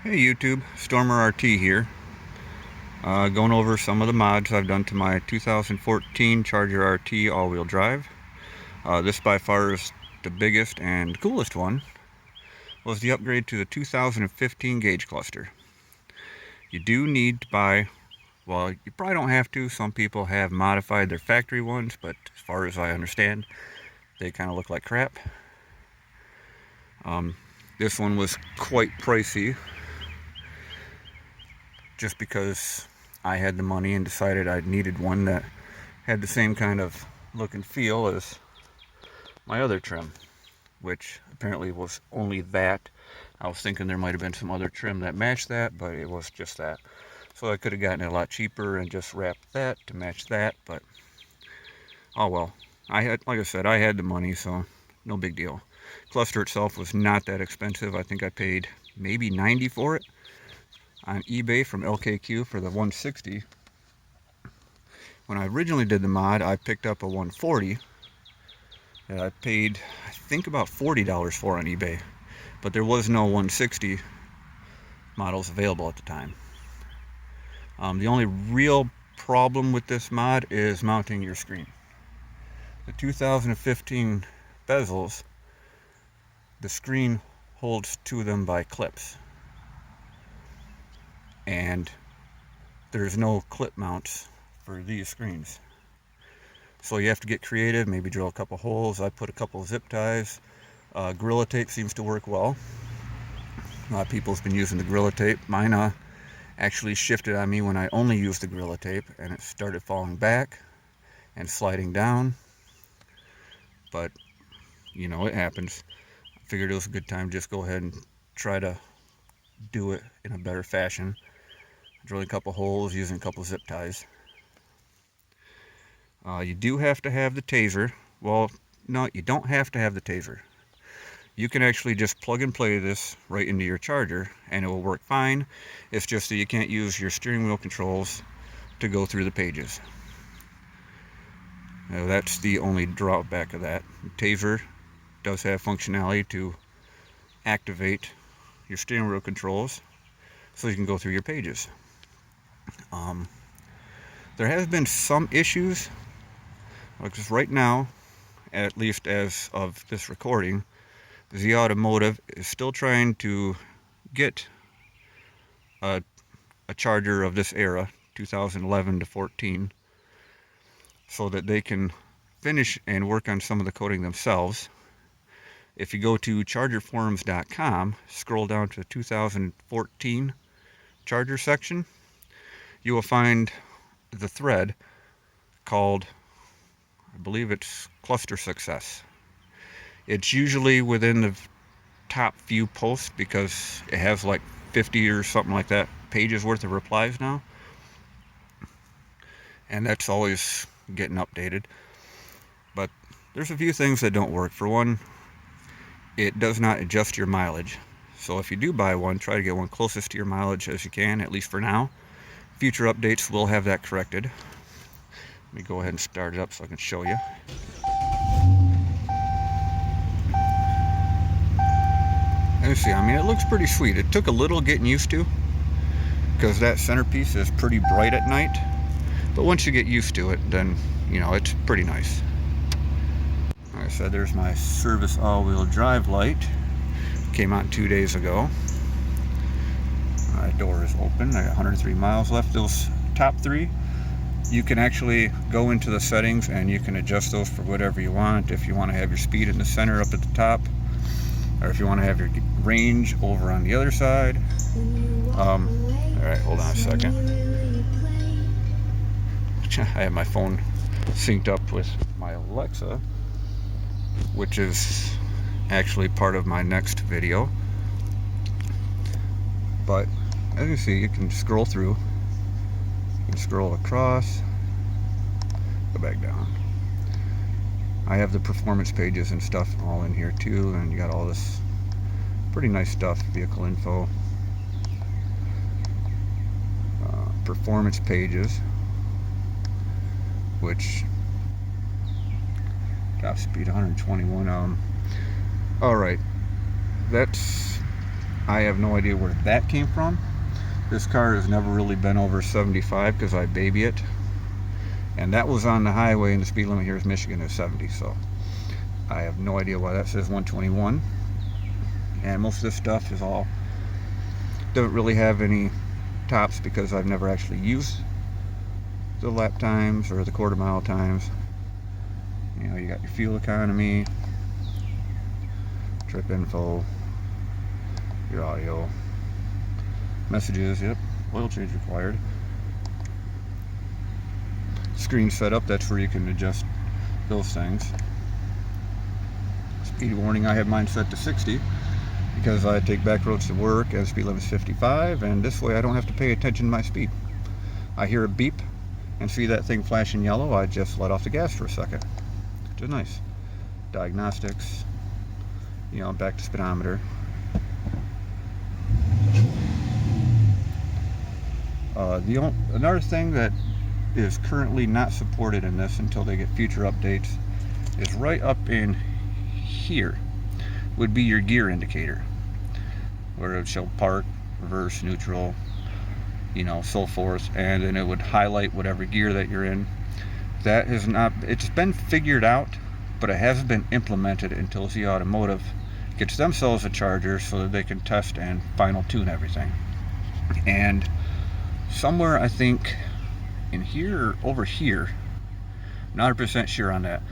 Hey YouTube, Stormer RT here. Going over some of the mods I've done to my 2014 Charger RT all-wheel drive. This by far is the biggest and coolest one, was the upgrade to the 2015 gauge cluster. You do need to buy, well, you probably don't have to. Some people have modified their factory ones, but as far as I understand, they kind of look like crap. This one was quite pricey, just because I had the money and decided I needed one that had the same kind of look and feel as my other trim, which apparently was only that. I was thinking there might have been some other trim that matched that, but it was just that. So I could have gotten it a lot cheaper and just wrapped that to match that, but oh well. Like I said, I had the money, so no big deal. Cluster itself was not that expensive. I think I paid maybe $90 for it on eBay from LKQ for the 160. When I originally did the mod, I picked up a 140 that I paid, I think, about $40 for on eBay, but there was no 160 models available at the time. The only real problem with this mod is mounting your screen. The 2015 bezels, the screen holds to them by clips, and there's no clip mounts for these screens. So you have to get creative, maybe drill a couple holes. I put a couple of zip ties. Gorilla tape seems to work well. A lot of people's been using the Gorilla tape. Mine actually shifted on me when I only used the Gorilla tape, and it started falling back and sliding down. But, you know, it happens. I figured it was a good time to just go ahead and try to do it in a better fashion. Drilling a couple holes, using a couple zip ties. You do have to have the Tazer. Well, no, you don't have to have the Tazer. You can actually just plug and play this right into your Charger and it will work fine. It's just that you can't use your steering wheel controls to go through the pages. Now, that's the only drawback of that. Tazer does have functionality to activate your steering wheel controls so you can go through your pages. There has been some issues, because right now, at least as of this recording, Z Automotive is still trying to get a Charger of this era, 2011 to 14, so that they can finish and work on some of the coding themselves. If you go to chargerforums.com, scroll down to the 2014 Charger section, you will find the thread called, I believe it's Cluster Success. It's usually within the top few posts because it has like 50 or something like that pages worth of replies now, and that's always getting updated. But there's a few things that don't work. For one, it does not adjust your mileage. So if you do buy one, try to get one closest to your mileage as you can, at least for now. Future updates will have that corrected. Let me go ahead and start it up so I can show you. Let me see, I mean, it looks pretty sweet. It took a little getting used to because that centerpiece is pretty bright at night. But once you get used to it, then, you know, it's pretty nice. Like I said, there's my service all-wheel drive light. Came out 2 days ago. My door is open. I got 103 miles left. Those top three, you can actually go into the settings and you can adjust those for whatever you want. If you want to have your speed in the center up at the top, or if you want to have your range over on the other side. Alright, hold on a second. I have my phone synced up with my Alexa, which is actually part of my next video. But as you see, you can scroll through, you can scroll across, go back down. I have the performance pages and stuff all in here too, and you got all this pretty nice stuff. Vehicle info, performance pages, which top speed 121. All right, that's I have no idea where that came from. This car has never really been over 75 because I baby it. And that was on the highway, and the speed limit here in Michigan is 70, so I have no idea why that says 121. And most of this stuff is all, doesn't really have any tops because I've never actually used the lap times or the quarter mile times. You know, you got your fuel economy, trip info, your audio, messages, yep, oil change required. Screen setup, that's where you can adjust those things. Speed warning, I have mine set to 60 because I take back roads to work and speed limit is 55, and this way I don't have to pay attention to my speed. I hear a beep and see that thing flashing yellow, I just let off the gas for a second, which is nice. Diagnostics, you know, back to speedometer. Another thing that is currently not supported in this until they get future updates is right up in here would be your gear indicator, where it would show park, reverse, neutral, you know, so forth, and then it would highlight whatever gear that you're in. That has not, it's been figured out, but it hasn't been implemented until Z Automotive gets themselves a charger so that they can test and final tune everything. And somewhere, I think in here or over here, not 100% sure on that,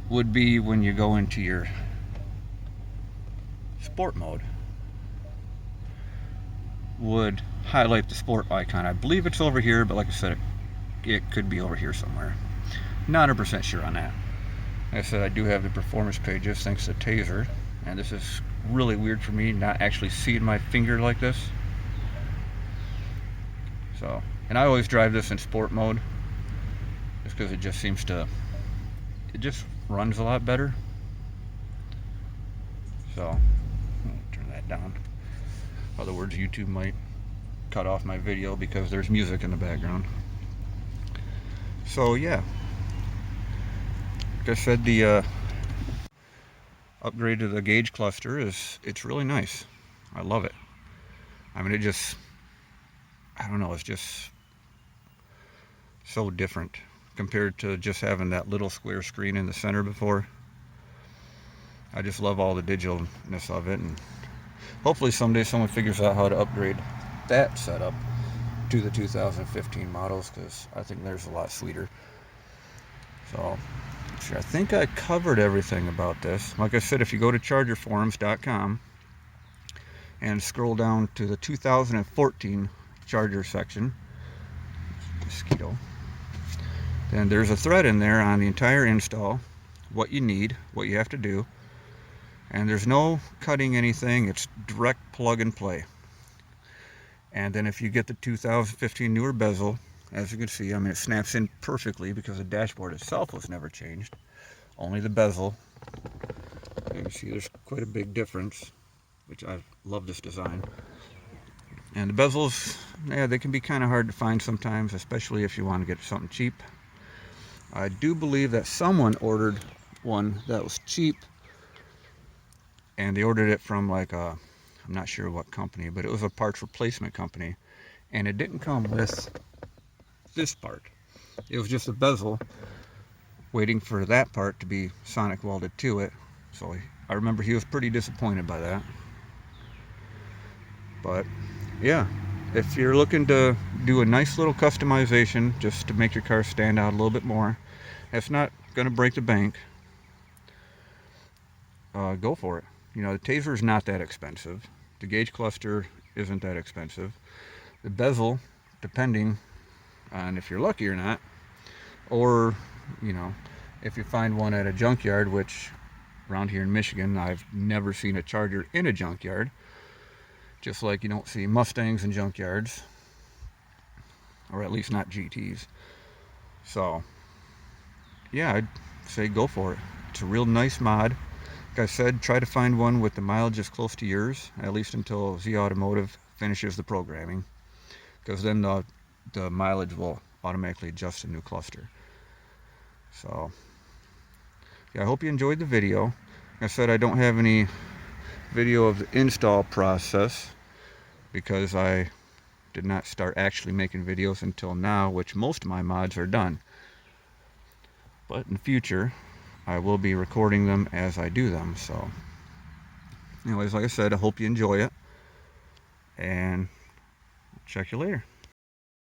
would be when you go into your sport mode, would highlight the sport icon. I believe it's over here, but like I said, it could be over here somewhere. Not 100% sure on that. Like I said, I do have the performance pages thanks to Tazer, and this is really weird for me not actually seeing my finger like this. So, and I always drive this in sport mode just because it just seems to, it just runs a lot better. So, I'm gonna turn that down. In other words, YouTube might cut off my video because there's music in the background. So yeah, like I said, the upgrade to the gauge cluster it's really nice. I love it. I mean, it just, I don't know, it's just so different compared to just having that little square screen in the center before. I just love all the digitalness of it, and hopefully someday someone figures out how to upgrade that setup to the 2015 models, because I think there's a lot sweeter. So, sure, I think I covered everything about this. Like I said, if you go to chargerforums.com and scroll down to the 2014 Charger section, mosquito, then there's a thread in there on the entire install, what you need, what you have to do, and there's no cutting anything, it's direct plug and play. And then if you get the 2015 newer bezel, as you can see, I mean, it snaps in perfectly because the dashboard itself was never changed, only the bezel. You can see there's quite a big difference, which I love this design. And the bezels, yeah, they can be kind of hard to find sometimes, especially if you want to get something cheap. I do believe that someone ordered one that was cheap, and they ordered it from like a, I'm not sure what company, but it was a parts replacement company, and it didn't come with this part. It was just a bezel waiting for that part to be sonic welded to it. So I remember he was pretty disappointed by that. But yeah, if you're looking to do a nice little customization just to make your car stand out a little bit more, it's not going to break the bank, go for it. You know, the Tazer is not that expensive. The gauge cluster isn't that expensive. The bezel, depending on if you're lucky or not, or, you know, if you find one at a junkyard, which around here in Michigan, I've never seen a Charger in a junkyard, just like you don't see Mustangs in junkyards, or at least not GTs. So, yeah, I'd say go for it. It's a real nice mod. Like I said, try to find one with the mileage as close to yours, at least until Z Automotive finishes the programming, because then the mileage will automatically adjust a new cluster. So, yeah, I hope you enjoyed the video. Like I said, I don't have any video of the install process because I did not start actually making videos until now, which most of my mods are done. But in the future, I will be recording them as I do them. So anyways, like I said, I hope you enjoy it, and check you later.